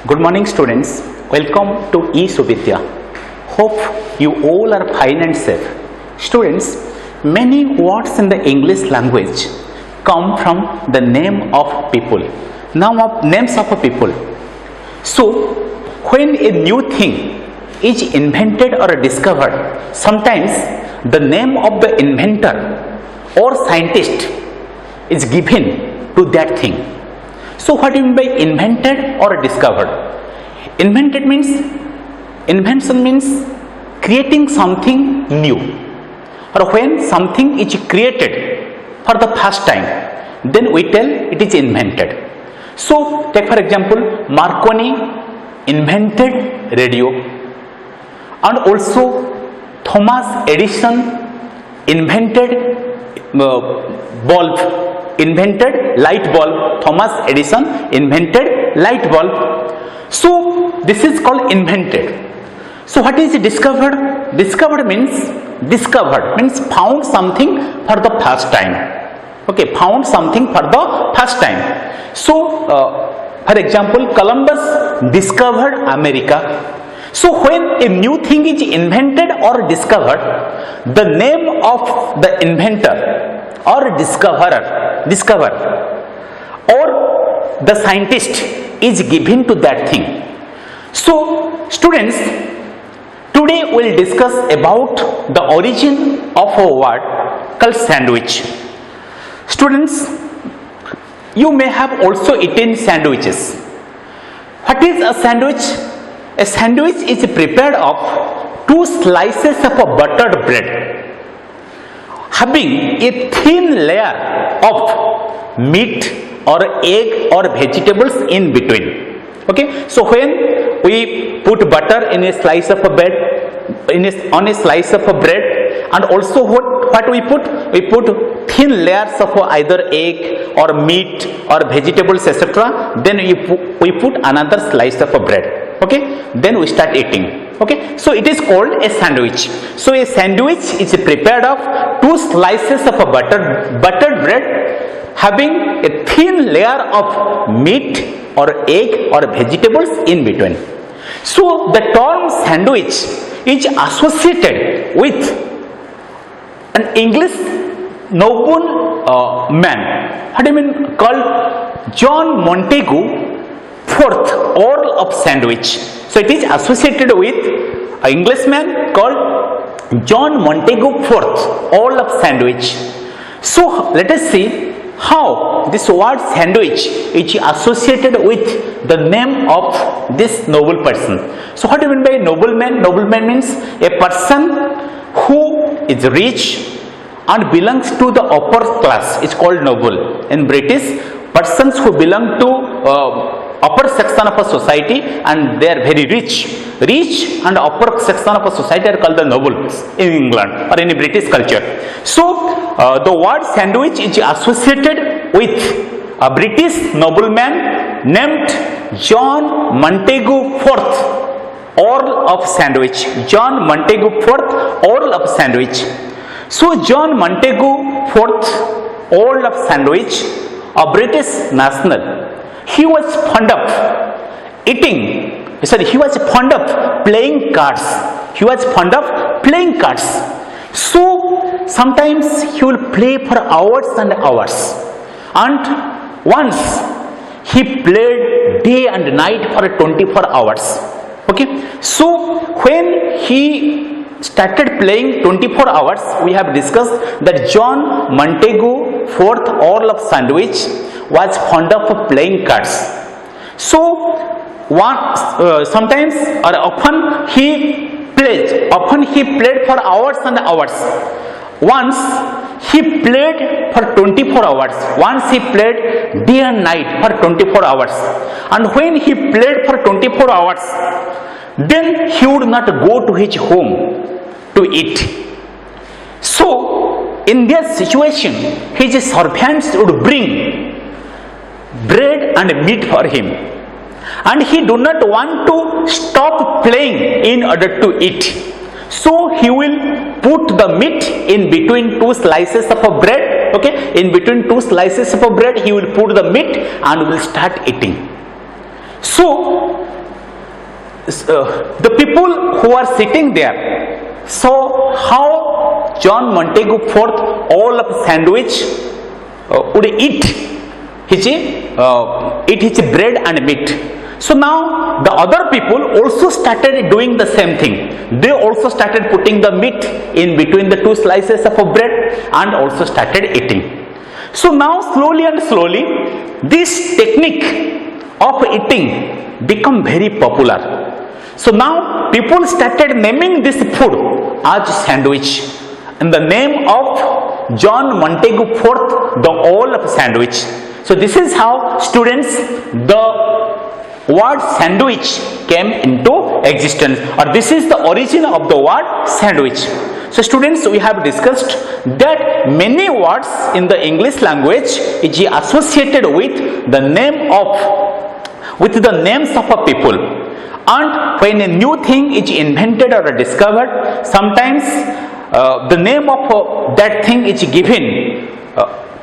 Good morning students, welcome to eSuvidya. Hope you all are fine and safe. Students, many words in the English language come from the name of people, names of people. So, when a new thing is invented or discovered, sometimes the name of the inventor or scientist is given to that thing. So what do you mean by invented or discovered? Invention means creating something new, or when something is created for the first time, then we tell it is invented. So take for example, Marconi invented radio, and also Thomas Edison invented light bulb. Thomas Edison invented light bulb. So this is called invented. So what is discovered? Discovered means found something for the first time. Okay, found something for the first time. So for example, Columbus discovered America. So when a new thing is invented or discovered, the name of the inventor or discover or the scientist is given to that thing. So students, today we will discuss about the origin of a word called sandwich. Students, you may have also eaten sandwiches. What is a sandwich? A sandwich is prepared of two slices of a buttered bread, having a thin layer of meat or egg or vegetables in between. Okay, so when we put butter in a slice of a bread, on a slice of a bread, and also what we put thin layers of either egg or meat or vegetables, etc. Then we put another slice of a bread. Okay, then we start eating. Okay, so it is called a sandwich. So a sandwich is prepared of two slices of a buttered bread, having a thin layer of meat or egg or vegetables in between. So the term sandwich is associated with an English noble man. What do you mean? Called John Montagu Fourth, Earl of Sandwich. So it is associated with an Englishman called John Montagu Fourth, Earl of Sandwich. So let us see how this word sandwich is associated with the name of this noble person. So what do you mean by nobleman? Nobleman means a person who is rich and belongs to the upper class. It's called noble. In British, persons who belong to upper section of a society and they are very rich and upper section of a society are called the nobles in England or in a British culture. So the word sandwich is associated with a British nobleman named John Montagu Fourth, Earl of Sandwich. John Montagu Fourth, Earl of Sandwich. So John Montagu Fourth, Earl of Sandwich, a British national, he was fond of eating. He was fond of playing cards. So sometimes he will play for hours and hours. And once he played day and night for 24 hours. Okay. So when he started playing 24 hours, we have discussed that John Montagu Fourth, Earl of Sandwich, was fond of playing cards. So sometimes or often he played for hours and hours. Once he played for 24 hours. Once he played day and night for 24 hours. And when he played for 24 hours, then he would not go to his home to eat. So in this situation, his servants would bring bread and meat for him, and he do not want to stop playing in order to eat. So he will put the meat in between two slices of a bread. Okay, in between two slices of a bread he will put the meat and will start eating. So the people who are sitting there saw how John Montagu IV all of sandwich would eat his bread and meat. So now the other people also started doing the same thing. They also started putting the meat in between the two slices of a bread and also started eating. So now slowly and slowly this technique of eating become very popular. So now people started naming this food as sandwich in the name of John Montagu IV, the all of sandwich. So this is how students the word sandwich came into existence, or this is the origin of the word sandwich. So students, we have discussed that many words in the English language is associated with the names of a people, and when a new thing is invented or discovered, sometimes the name of that thing is given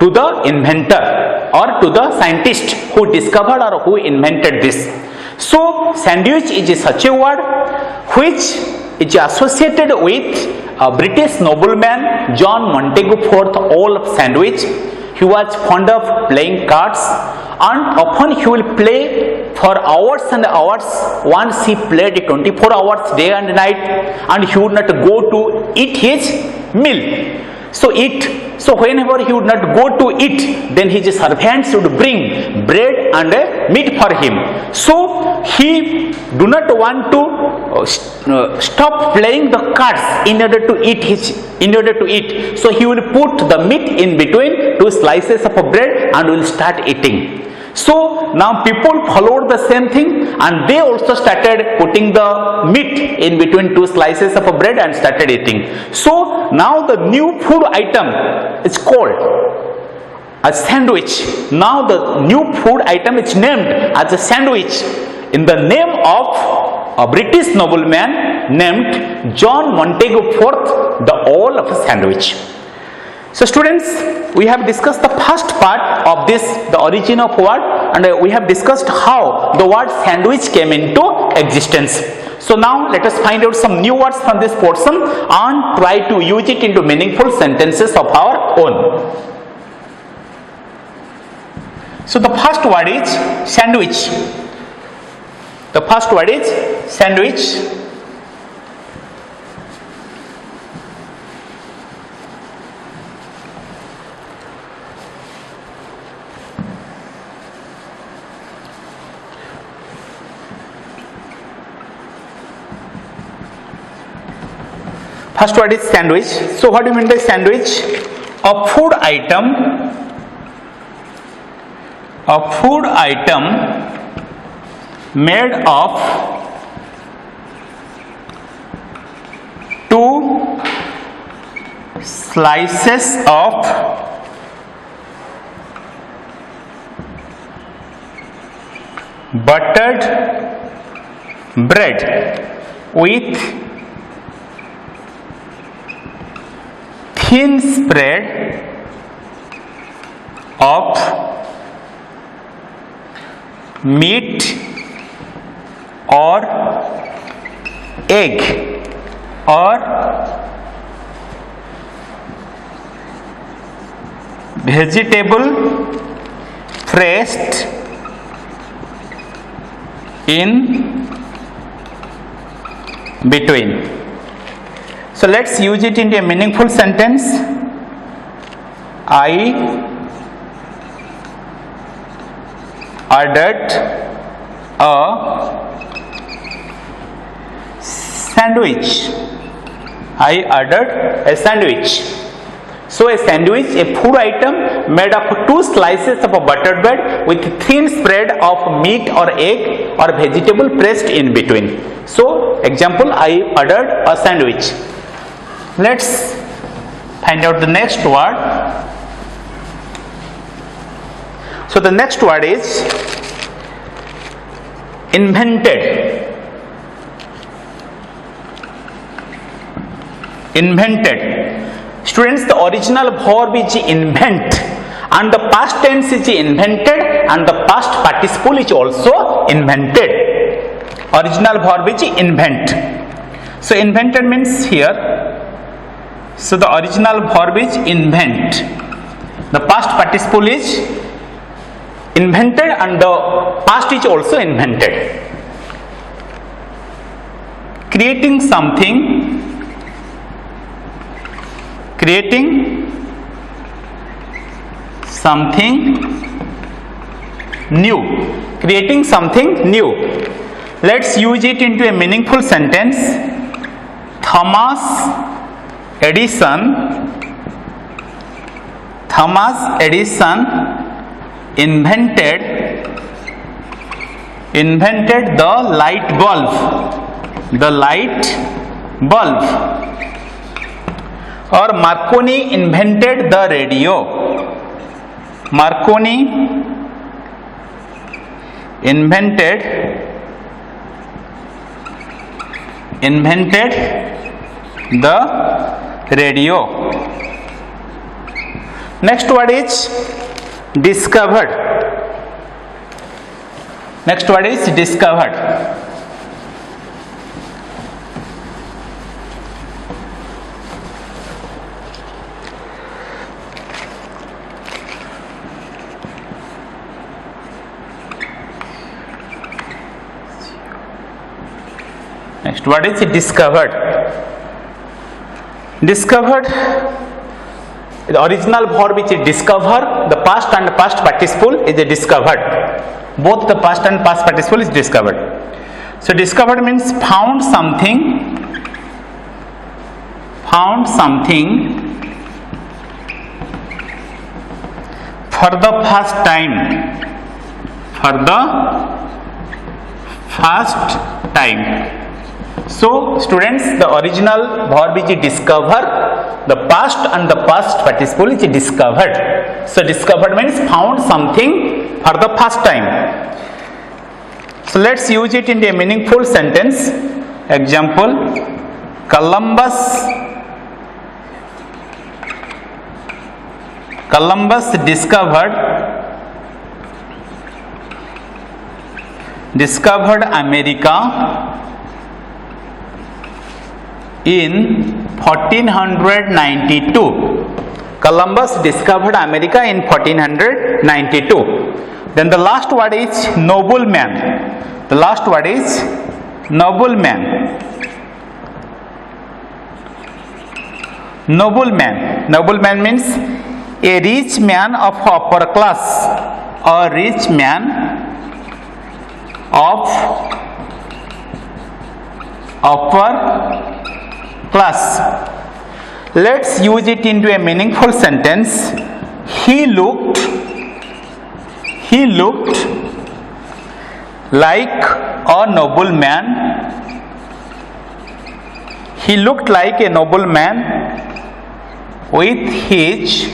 to the inventor or to the scientist who discovered or who invented this. So sandwich is such a word which is associated with a British nobleman John Montagu IV, all of sandwich. He was fond of playing cards, and often he will play for hours and hours. Once he played 24 hours day and night, and he would not go to eat his meal. So whenever he would not go to eat, then his servants would bring bread and meat for him. So he do not want to stop playing the cards in order to eat. So he will put the meat in between two slices of bread and will start eating. So now people followed the same thing, and they also started putting the meat in between two slices of bread and started eating. So now the new food item is called a sandwich. Now the new food item is named as a sandwich in the name of a British nobleman named John Montagu IV, the all of a sandwich. So students, we have discussed the first part of this, the origin of word, and we have discussed how the word sandwich came into existence. So now let us find out some new words from this portion and try to use it into meaningful sentences of our own. So the first word is sandwich. The first word is sandwich. First word is sandwich. So what do you mean by sandwich? A food item made of two slices of buttered bread with thin spread of meat or egg or vegetable pressed in between. So let's use it into a meaningful sentence. I ordered a sandwich. I ordered a sandwich. So a sandwich, a food item made of two slices of a buttered bread with thin spread of meat or egg or vegetable pressed in between. So example, I ordered a sandwich. Let's find out the next word. So the next word is invented. Invented. Students, the original verb is invent, and the past tense is invented, and the past participle is also invented. Original verb is invent. So invented means here. So the original verb is invent. The past participle is invented and the past is also invented. Creating something new. Creating something new. Let's use it into a meaningful sentence. Thomas Edison invented the light bulb. Or Marconi invented the radio. Marconi invented the radio. Next word is discovered. Next word is discovered. Next word is discovered. Discovered, the original verb is discover, the past and past participle is discovered. Both the past and past participle is discovered. So discovered means found something for the first time. So students, the original verb is discover, the past and the past participle is discovered. So discovered means found something for the first time. So let's use it in a meaningful sentence. Example, Columbus discovered America in 1492. Columbus discovered America in 1492. Then the last word is nobleman. The last word is nobleman. Nobleman means a rich man of upper class, or rich man of upper class. Let's use it into a meaningful sentence. He looked like a nobleman. He looked like a nobleman with his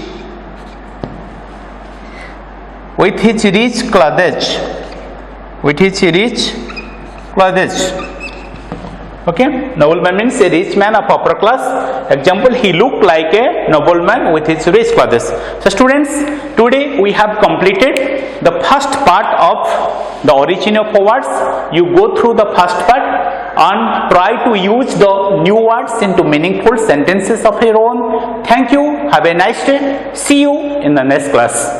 rich clothes. Okay, nobleman means a rich man of upper class. Example, he looked like a nobleman with his rich clothes. So students, today we have completed the first part of the origin of words. You go through the first part and try to use the new words into meaningful sentences of your own. Thank you. Have a nice day. See you in the next class.